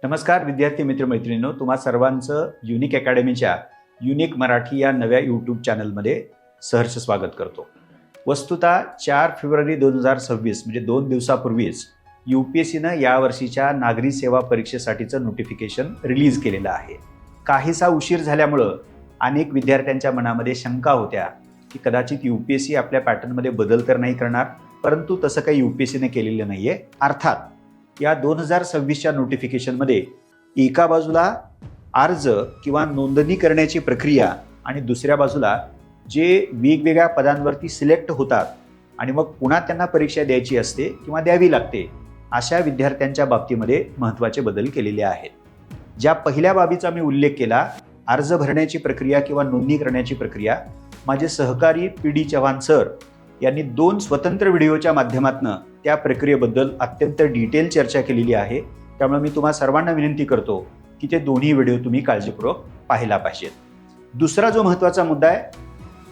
नमस्कार विद्यार्थी मित्रमैत्रिणींनो, तुम्हा सर्वांचं युनिक अकॅडमीच्या युनिक मराठी या नव्या यूट्यूब चॅनलमध्ये सहर्ष स्वागत करतो. वस्तुतः 4 फेब्रुवारी 2026 म्हणजे 2 दिवसापूर्वीच UPSCनं यावर्षीच्या नागरी सेवा परीक्षेसाठीचं नोटिफिकेशन रिलीज केलेलं आहे. काहीसा उशीर झाल्यामुळं अनेक विद्यार्थ्यांच्या मनामध्ये शंका होत्या की कदाचित UPSC आपल्या पॅटर्नमध्ये बदल तर नाही करणार, परंतु तसं काही UPSCने केलेलं नाही आहे. अर्थात या 2026च्या नोटिफिकेशनमध्ये एका बाजूला अर्ज किंवा नोंदणी करण्याची प्रक्रिया आणि दुसऱ्या बाजूला जे वेगवेगळ्या पदांवरती सिलेक्ट होतात आणि मग पुन्हा त्यांना परीक्षा द्यायची असते किंवा द्यावी लागते, अशा विद्यार्थ्यांच्या बाबतीमध्ये महत्त्वाचे बदल केलेले आहेत. ज्या पहिल्या बाबीचा मी उल्लेख केला, अर्ज भरण्याची प्रक्रिया किंवा नोंदणी करण्याची प्रक्रिया, माझे सहकारी PD चव्हाण सर यांनी 2 स्वतंत्र व्हिडिओच्या माध्यमातून त्या प्रक्रियेबद्दल अत्यंत डिटेल चर्चा केलेली आहे. त्यामुळे मी तुम्हा सर्वांना विनंती करतो की ते दोन्ही व्हिडिओ तुम्ही काळजीपूर्वक पाहायला पाहिजेत. दुसरा जो महत्त्वाचा मुद्दा आहे,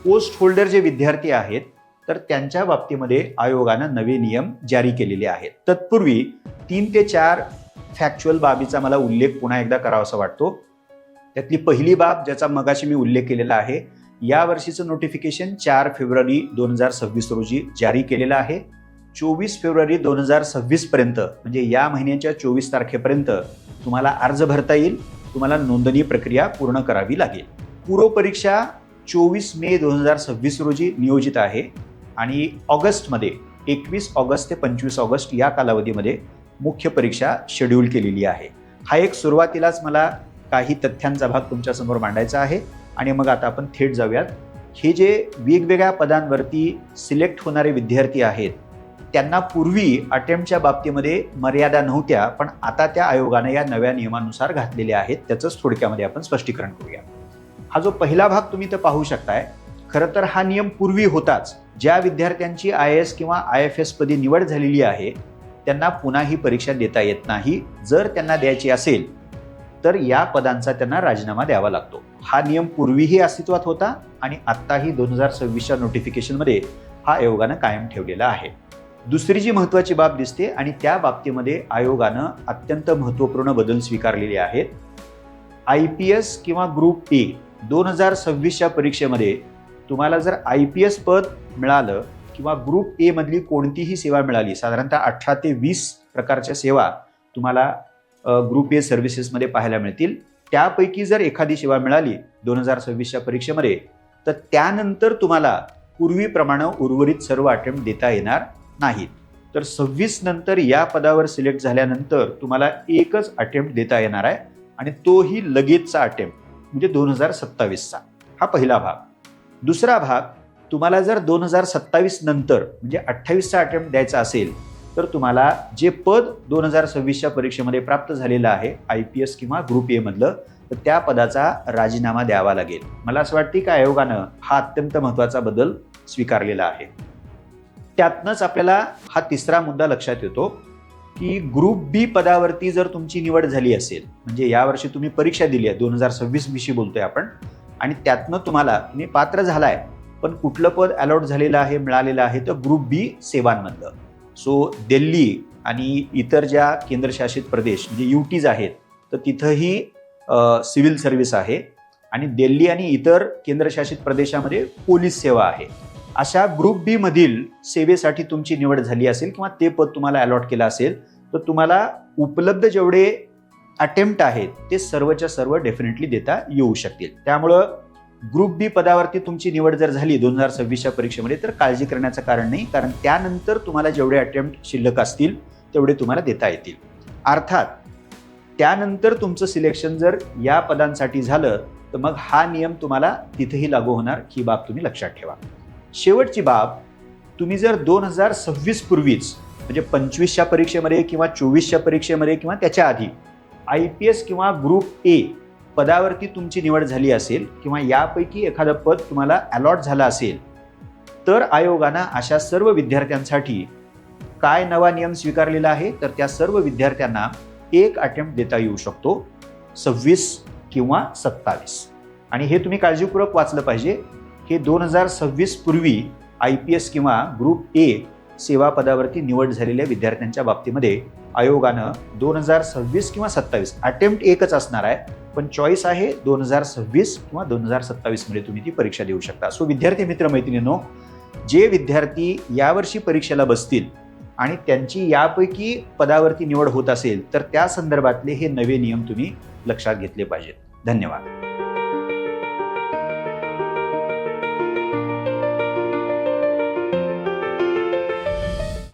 पोस्ट होल्डर जे विद्यार्थी आहेत तर त्यांच्या बाबतीमध्ये आयोगानं नवे नियम जारी केलेले आहेत. तत्पूर्वी 3 ते 4 फॅक्च्युअल बाबीचा मला उल्लेख पुन्हा एकदा करावासा वाटतो. त्यातली पहिली बाब, ज्याचा मगाशी मी उल्लेख केलेला आहे, या वर्षीचं नोटिफिकेशन 4 फेब्रुवारी 2026 रोजी जारी केलेलं आहे. 24 फेब्रुवारी 2026 पर्यंत म्हणजे या महिन्याच्या 24 तारखेपर्यंत तुम्हाला अर्ज भरता येईल, तुम्हाला नोंदणी प्रक्रिया पूर्ण करावी लागेल. पूर्व परीक्षा 24 मे 2026 रोजी नियोजित आहे आणि ऑगस्टमध्ये 21 ऑगस्ट ते 25 ऑगस्ट या कालावधीमध्ये मुख्य परीक्षा शेड्यूल केलेली आहे. हा एक सुरुवातीलाच मला काही तथ्यांचा भाग तुमच्यासमोर मांडायचा आहे आणि मग आता आपण थेट जाऊयात. हे जे वेगवेगळ्या पदांवरती सिलेक्ट होणारे विद्यार्थी आहेत त्यांना पूर्वी अटेम्प्टच्या बाबतीमध्ये मर्यादा नव्हत्या, पण आता त्या आयोगानं या नव्या नियमानुसार घातलेल्या आहेत. त्याचंच थोडक्यामध्ये आपण स्पष्टीकरण करूया. हा जो पहिला भाग तुम्ही तर पाहू शकताय, खरं तर हा नियम पूर्वी होताच. ज्या विद्यार्थ्यांची IAS किंवा IFS पदी निवड झालेली आहे त्यांना पुन्हा ही परीक्षा देता येत नाही. जर त्यांना द्यायची असेल तर या पदांचा त्यांना राजीनामा द्यावा लागतो. हा नियम पूर्वीही अस्तित्वात होता आणि आत्ताही 2026च्या नोटिफिकेशनमध्ये हा आयोगानं कायम ठेवलेला आहे. दुसरी जी महत्त्वाची बाब दिसते आणि त्या बाबतीमध्ये आयोगानं अत्यंत महत्त्वपूर्ण बदल स्वीकारलेले आहेत. IPS किंवा ग्रुप A 2026च्या परीक्षेमध्ये तुम्हाला जर IPS पद मिळालं किंवा ग्रुप A मधली कोणतीही सेवा मिळाली, साधारणतः 18 ते 20 प्रकारच्या सेवा तुम्हाला ग्रुप A सर्व्हिसेसमध्ये पाहायला मिळतील. त्यापैकी जर एखादी सेवा मिळाली 2026च्या परीक्षेमध्ये तर त्यानंतर तुम्हाला पूर्वीप्रमाणे उर्वरित सर्व अटेम्प्ट देता येणार नाहीत. तर 26 नंतर या पदावर सिलेक्ट झाल्यानंतर तुम्हाला एकच अटेम्प्ट देता येणार आहे आणि तोही लगेचचा अटेम्प्ट म्हणजे 2027चा. हा पहिला भाग. दुसरा भाग, तुम्हाला जर 2027 नंतर म्हणजे 28चा अटेम्प्ट द्यायचा असेल तर तुम्हाला जे पद 2026च्या परीक्षेमध्ये प्राप्त झालेलं आहे IPS किंवा ग्रुप A मधलं, तर त्या पदाचा राजीनामा द्यावा लागेल. मला असं वाटतं की आयोगानं हा अत्यंत महत्त्वाचा बदल स्वीकारलेला आहे. त्यातनंच आपल्याला हा तिसरा मुद्दा लक्षात येतो की ग्रुप B पदावरती जर तुमची निवड झाली असेल, म्हणजे यावर्षी तुम्ही परीक्षा दिली आहे, 2026 विषयी बोलतोय आपण, आणि त्यातनं तुम्ही पात्र झालाय, पण कुठलं पद अलॉट झालेलं आहे, मिळालेलं आहे, तर ग्रुप B सेवांमधलं. सो दिल्ली आणि इतर ज्या केंद्रशासित प्रदेश म्हणजे UTs आहेत तर तिथंही सिव्हिल सर्व्हिस आहे आणि दिल्ली आणि इतर केंद्रशासित प्रदेशामध्ये पोलीस सेवा आहे. अशा ग्रुप B मधील सेवेसाठी तुमची निवड झाली असेल किंवा ते पद तुम्हाला अलॉट केलं असेल तर तुम्हाला उपलब्ध जेवढे अटेम्प्ट आहेत ते सर्वच्या सर्व डेफिनेटली देता येऊ शकतील. त्यामुळं ग्रुप B पदावरती तुमची निवड जर झाली 2026च्या परीक्षेमध्ये तर काळजी करण्याचं कारण नाही, कारण त्यानंतर तुम्हाला जेवढे अटेम्प्ट शिल्लक असतील तेवढे तुम्हाला देता येतील. अर्थात त्यानंतर तुमचं सिलेक्शन जर या पदांसाठी झालं तर मग हा नियम तुम्हाला तिथेही लागू होणार, ही बाब तुम्ही लक्षात ठेवा. शेवटची बाब, तुम्ही जर 2026 पूर्वीच म्हणजे 25च्या परीक्षेमध्ये किंवा 24च्या परीक्षेमध्ये किंवा त्याच्या आधी IPS किंवा ग्रुप A पदावरती तुमची निवड झाली असेल किंवा यापैकी एखादं पद तुम्हाला अलॉट झालं असेल तर आयोगानं अशा सर्व विद्यार्थ्यांसाठी काय नवा नियम स्वीकारलेला आहे, तर त्या सर्व विद्यार्थ्यांना एक अटेम्प्ट देता येऊ शकतो, 26 किंवा 27. आणि हे तुम्ही काळजीपूर्वक वाचलं पाहिजे. हे 2026 पूर्वी IPS किंवा ग्रुप A सेवा पदावरती निवड झालेल्या विद्यार्थ्यांच्या बाबतीमध्ये आयोगानं 2026 किंवा 27 अटेम्प्ट एकच असणार आहे, पण चॉईस आहे 2026 किंवा 2027 मध्ये तुम्ही ती परीक्षा देऊ शकता. सो विद्यार्थी मित्र मैत्रिणींनो, जे विद्यार्थी यावर्षी परीक्षेला बसतील आणि त्यांची यापैकी पदावरती निवड होत असेल तर त्या संदर्भातले हे नवे नियम तुम्ही लक्षात घेतले पाहिजेत. धन्यवाद.